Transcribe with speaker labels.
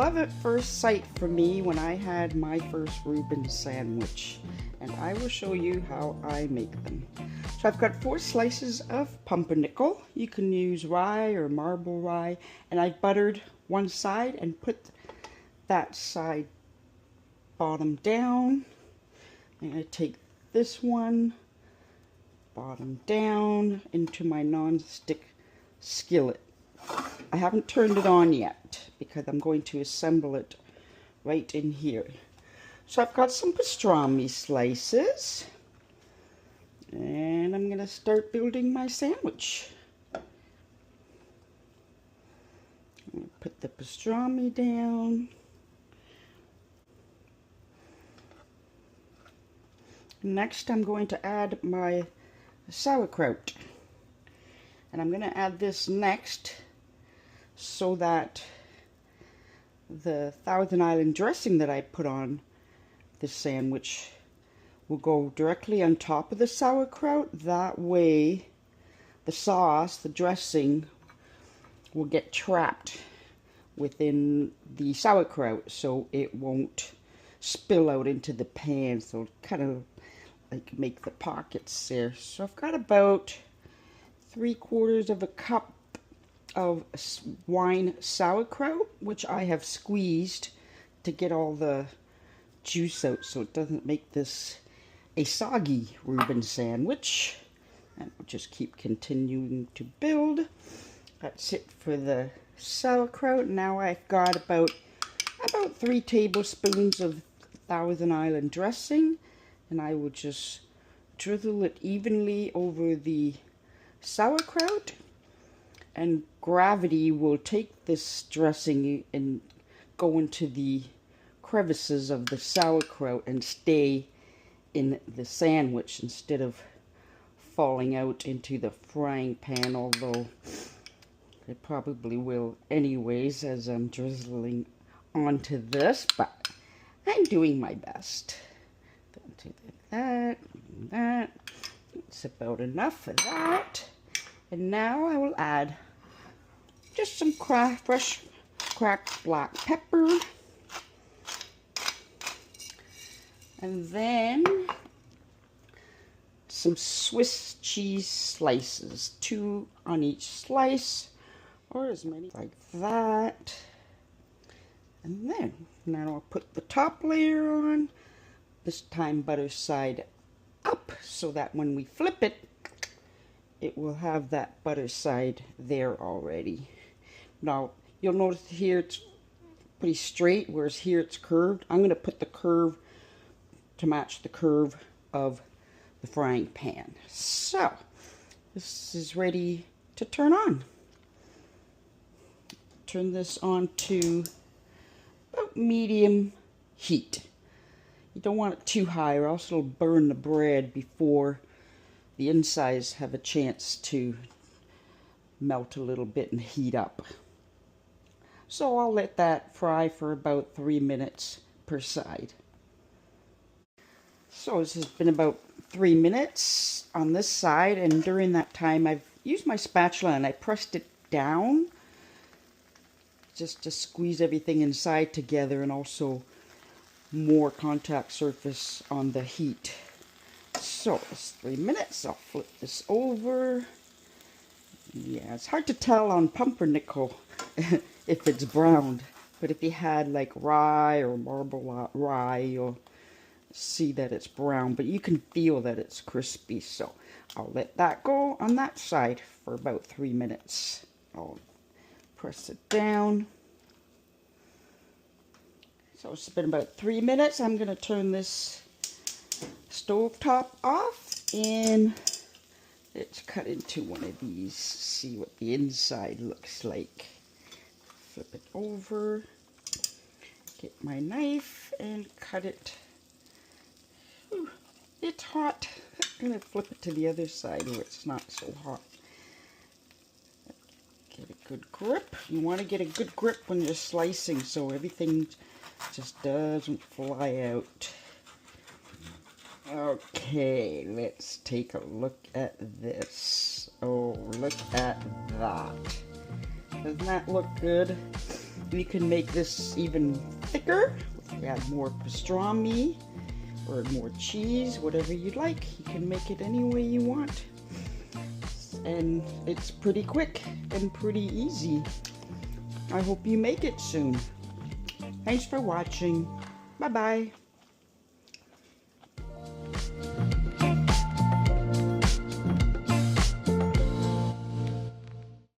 Speaker 1: love at first sight for me when I had my first Reuben sandwich, and I will show you how I make them. So I've got 4 slices of pumpernickel. You can use rye or marble rye, and I buttered one side and put that side bottom down. And I take this one bottom down into my non-stick skillet. I haven't turned it on yet because I'm going to assemble it right in here. So I've got some pastrami slices, and I'm going to start building my sandwich. I'm going to put the pastrami down. Next, I'm going to add my sauerkraut. And I'm going to add this next so that the Thousand Island dressing that I put on this sandwich will go directly on top of the sauerkraut. That way the sauce, the dressing, will get trapped within the sauerkraut so it won't spill out into the pan. So kind of like make the pockets there. So I've got about 3/4 of a cup of wine sauerkraut, which I have squeezed to get all the juice out so it doesn't make this a soggy Reuben sandwich. And we'll just keep continuing to build. That's it for the sauerkraut. Now I've got about 3 tablespoons of Thousand Island dressing, and I will just drizzle it evenly over the sauerkraut, and gravity will take this dressing and go into the crevices of the sauerkraut and stay in the sandwich instead of falling out into the frying pan, although it probably will anyways as I'm drizzling onto this, but I'm doing my best. That. It's about enough of that. And now I will add just some fresh cracked black pepper. And then some Swiss cheese slices, 2 on each slice, or as many like that. And then now I'll put the top layer on, this time butter side up, so that when we flip it, it will have that butter side there already. Now you'll notice here it's pretty straight, whereas here it's curved. I'm going to put the curve to match the curve of the frying pan. So this is ready to turn on. Turn this on to about medium heat. You don't want it too high or else it'll burn the bread before the insides have a chance to melt a little bit and heat up. So I'll let that fry for about 3 minutes per side. So this has been about 3 minutes on this side, and during that time I've used my spatula and I pressed it down just to squeeze everything inside together and also more contact surface on the heat. So it's 3 minutes. I'll flip this over. Yeah, it's hard to tell on pumpernickel if it's browned, but if you had like rye or marble rye, you'll see that it's brown, but you can feel that it's crispy. So I'll let that go on that side for about 3 minutes. I'll press it down. So it's been about 3 minutes. I'm going to turn this stove top off, and let's cut into one of these, see what the inside looks like. Flip it over, get my knife and cut it. Ooh, it's hot. I'm going to flip it to the other side where it's not so hot. Get a good grip. You want to get a good grip when you're slicing so everything just doesn't fly out. Okay, let's take a look at this. Oh, look at that. Doesn't that look good? You can make this even thicker. Add more pastrami or more cheese, whatever you'd like. You can make it any way you want. And it's pretty quick and pretty easy. I hope you make it soon. Thanks for watching. Bye-bye.